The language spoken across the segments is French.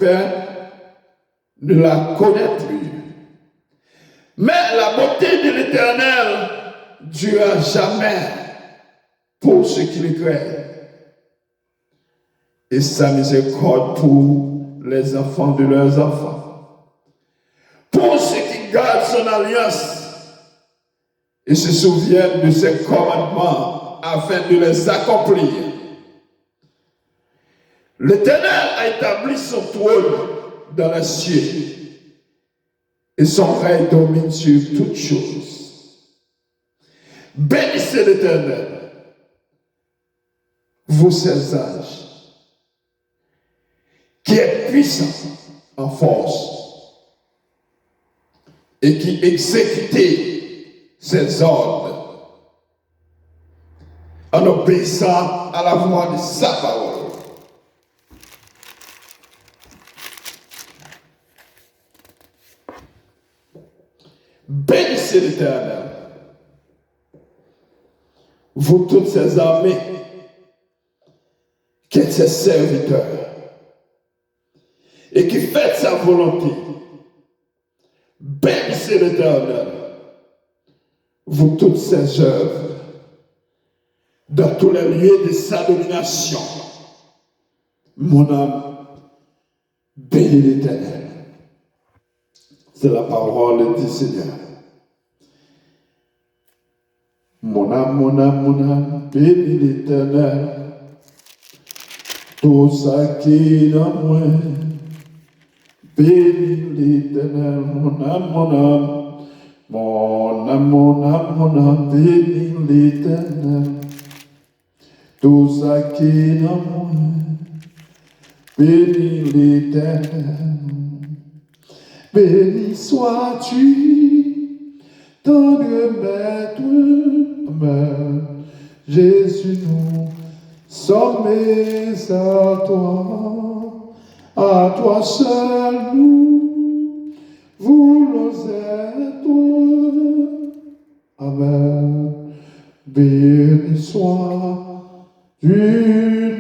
peine ne la connaît plus. Mais la beauté de l'Éternel durera jamais pour ceux qui le craignent. Et sa miséricorde pour les enfants de leurs enfants. Pour ceux qui gardent son alliance et se souviennent de ses commandements afin de les accomplir. L'Éternel a établi son trône dans les cieux et son règne domine sur toutes choses. Bénissez l'Éternel, vous ses anges, qui est puissant en force et qui exécute ses ordres en obéissant à la voix de sa parole. Bénissez l'Éternel, vous toutes ces armées, qui êtes ses serviteurs, et qui faites sa volonté. Bénissez l'Éternel, vous toutes ses œuvres, dans tous les lieux de sa domination. Mon âme, bénis l'Éternel. C'est la parole du Seigneur. Mon âme, bénis l'Éternel. Tout ça qui est en moi, bénis l'Éternel. Mon âme, bénis l'Éternel. Tout ça qui est en moi, bénis l'Éternel. Béni sois-tu, tendre maître, Amen. Jésus, nous sommes à toi seul nous voulons être. Amen. Béni sois-tu,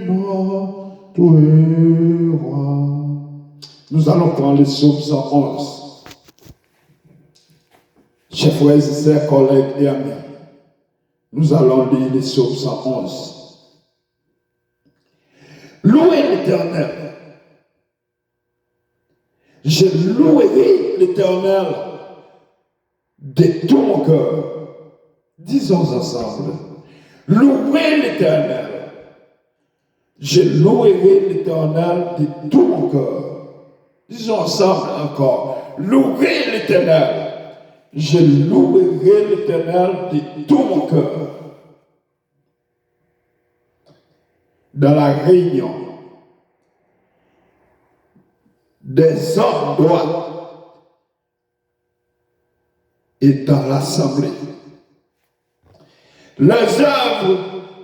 notre roi. Nous allons prendre le psaume 111. Chers frères et sœurs, collègues et amis, nous allons lire le psaume 111. Louez l'Éternel. Je louerai l'Éternel de tout mon cœur. Disons ensemble. Louez l'Éternel. Je louerai l'Éternel de tout mon cœur. Disons ensemble encore. Louez l'Éternel. Je louerai l'Éternel de tout mon cœur. Dans la réunion des hommes droits et dans l'assemblée. Les œuvres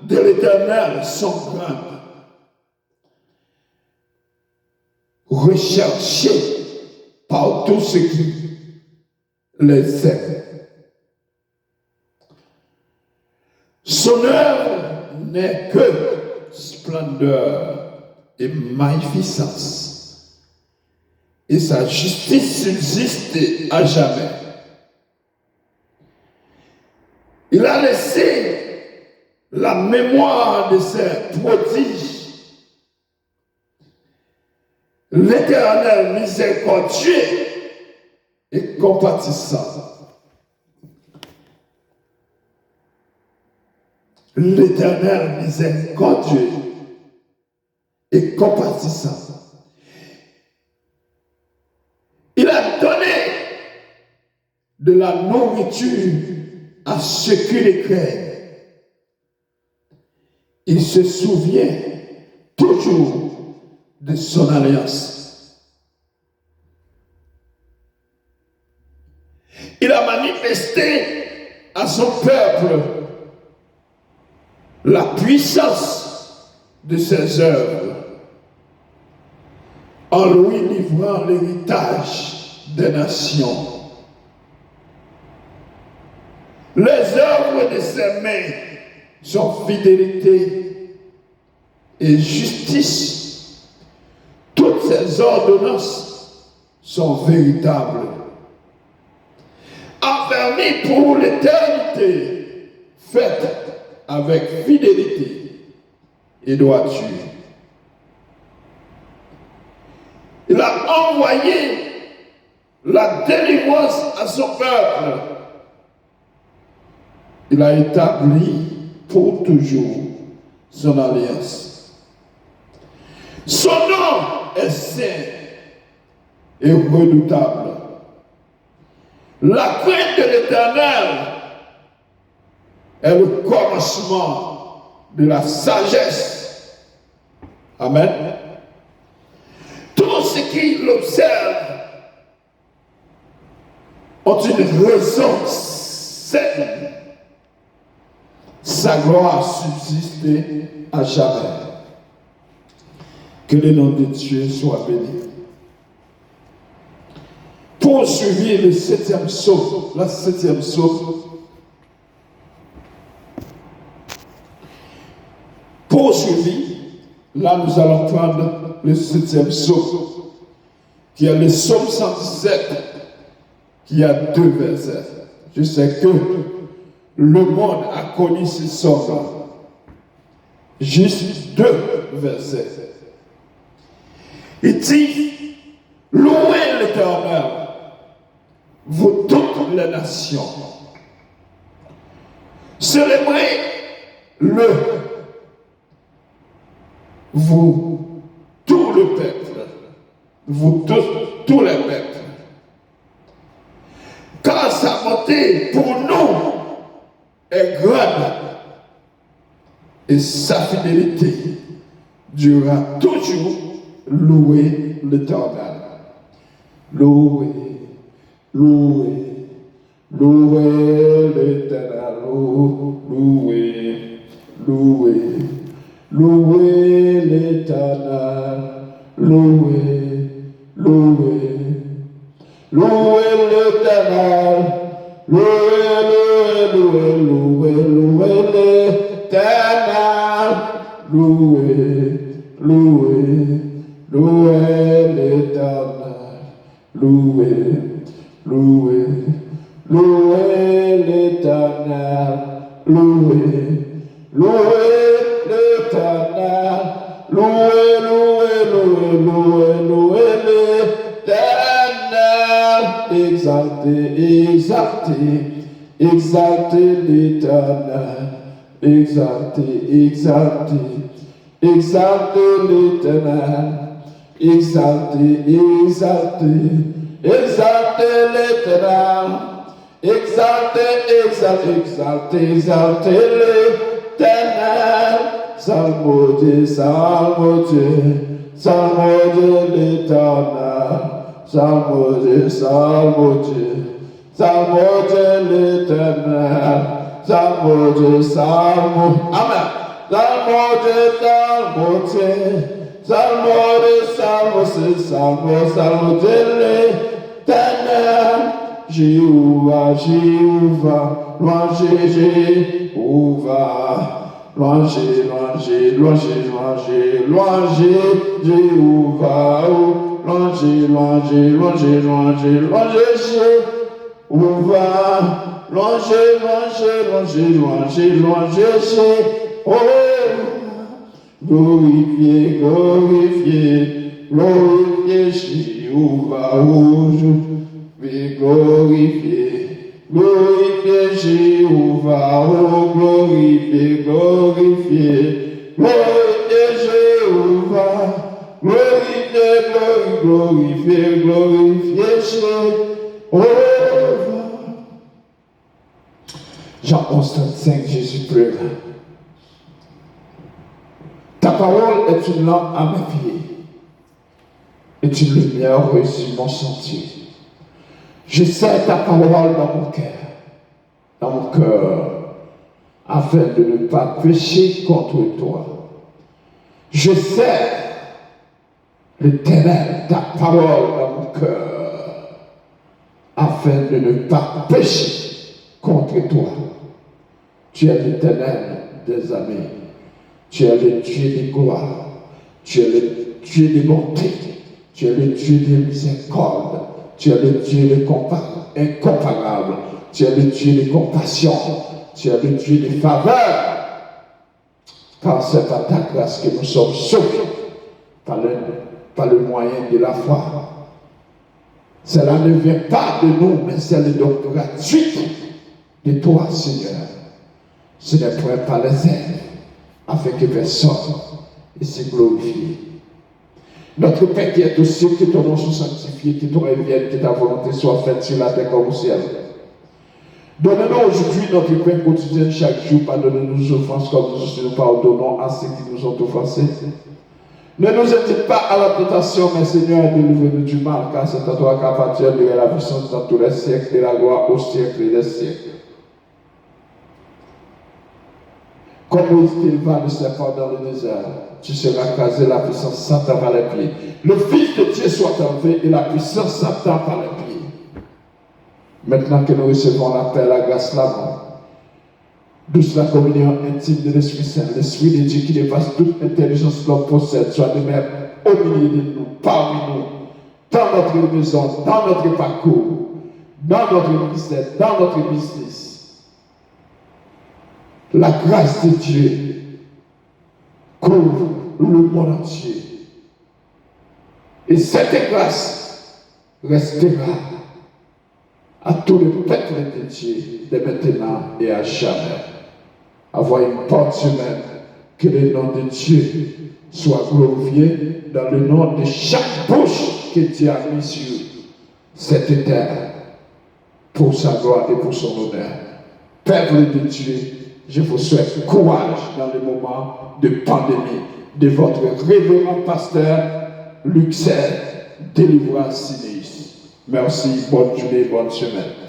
de l'Éternel sont grandes. Recherchées par tous ceux qui les aiment. Son œuvre n'est que splendeur et magnificence. Et sa justice subsiste à jamais. Il a laissé la mémoire de ses prodiges. L'Éternel miséricordieux et compatissant. L'Éternel miséricordieux et compatissant. Il a donné de la nourriture à ceux qui les craignent. Il se souvient toujours de son alliance. Il a manifesté à son peuple la puissance de ses œuvres en lui livrant l'héritage des nations. Les œuvres de ses mains sont fidélité et justice. Toutes ces ses ordonnances sont véritables. Affermis pour l'éternité, faites avec fidélité et droiture. Il a envoyé la délivrance à son peuple. Il a établi pour toujours son alliance. Son nom est saint et redoutable. La crainte de l'Éternel est le commencement de la sagesse. Amen. Tous ceux qui l'observent ont une raison saine. Sa gloire subsiste à jamais. Que le nom de Dieu soit béni. Poursuivez le 7e psaume, la 7e psaume. Poursuivez, là nous allons prendre le 7e psaume, qui est le psaume 117, qui a 2 versets. Je sais que le monde a connu ce psaume-là. Juste 2 versets. Il dit, louez l'Éternel, vous toutes les nations. Célébrez-le, vous, tout le peuple, vous tous les peuples. Car sa bonté pour nous est grande et sa fidélité durera toujours. Louez l'Éternel. Louez, louez, louez l'Éternel. Louez, louez, louez l'Éternel. Louez, louez, louez l'Éternel. Louez, louez, louez, louez l'Éternel. Louez, louez, louez l'Éternel. Louez, louez, louez l'Éternel. Louez, louez l'Éternel. Louez, louez, louez, louez, louez l'Éternel. Exaltez, exaltez, exaltez l'Éternel. Exaltez, exaltez, exaltez l'Éternel. Exaltez, exaltez, exaltez l'Éternel. Exaltez, exaltez, exaltez, exaltez l'Éternel. Salmodiez, salmodiez, salmodiez l'Éternel. Salmodiez, salmodiez, salmodiez l'Éternel. Salmodiez, salmodiez, amen. Salmodiez, salmodiez, salmodiez, salmodiez, salmodiez, salmodiez l'Éternel. Jéhovah, Jéhovah, louangez Jéhovah. Louangez, louangez, louangez, louangez, louangez Jéhovah. Louangez, louangez, louangez, louangez, louangez Jéhovah. Louangez, louangez, louangez, louangez, louangez Jéhovah. Glorifiez, glorifiez, glorifiez Jéhovah. Glorifiez, glorifiez Jéhovah. Glorifiez, glorifiez, glorifiez Jéhovah. Glorifiez, glorifiez, glorifiez Jéhovah. Jean 11:35, Jésus pleure. Ta parole est une lampe à mes pieds et une lumière sur mon sentier. Je sais ta parole dans mon cœur, afin de ne pas pécher contre toi. Je sais, l'Éternel, ta parole dans mon cœur, afin de ne pas pécher contre toi. Tu es l'Éternel des armées. Tu es le Dieu de gloire. Tu es le Dieu de bonté. Tu es le Dieu de miséricorde. Tu es le Dieu de incomparable. Tu es le Dieu de compassion. Tu es le Dieu de faveur. Car c'est par ta grâce que nous sommes sauvés par le moyen de la foi. Cela ne vient pas de nous, mais c'est le don gratuit de toi, Seigneur. Ce n'est point par les ailes, afin que personne ne se glorifie. Notre Père qui est au ciel, que ton nom soit sanctifié, que ton règne vienne, que ta volonté soit faite sur la terre comme au ciel. Donne-nous aujourd'hui notre pain quotidien chaque jour. Pardonne-nous nos offenses comme nous aussi nous pardonnons à ceux qui nous ont offensés. Ne nous invite pas à la tentation, mais Seigneur, délivre-nous du mal, car c'est à toi qu'appartient la puissance dans tous les siècles et la gloire au siècle des siècles. Comme Moïse t'éleva le serpent dans le désert, tu seras écrasé, la puissance Satan par les pieds. Le Fils de Dieu soit enlevé et la puissance Satan par les pieds. Maintenant que nous recevons la paix, la grâce, l'amour, douce la communion intime de l'Esprit Saint, l'Esprit de Dieu qui dépasse toute intelligence que l'on possède, soit de même au milieu de nous, parmi nous, dans notre maison, dans notre parcours, dans notre ministère, dans notre business. La grâce de Dieu couvre le monde entier. Et cette grâce restera à tout le peuple de Dieu, de maintenant et à jamais. Avoir une bonne semaine, que le nom de Dieu soit glorifié dans le nom de chaque bouche que Dieu a mis sur cette terre pour sa gloire et pour son honneur. Peuple de Dieu, je vous souhaite courage dans le moment de pandémie de votre révérend pasteur Luxel Délivrance Sinéus. Merci, bonne journée, bonne semaine.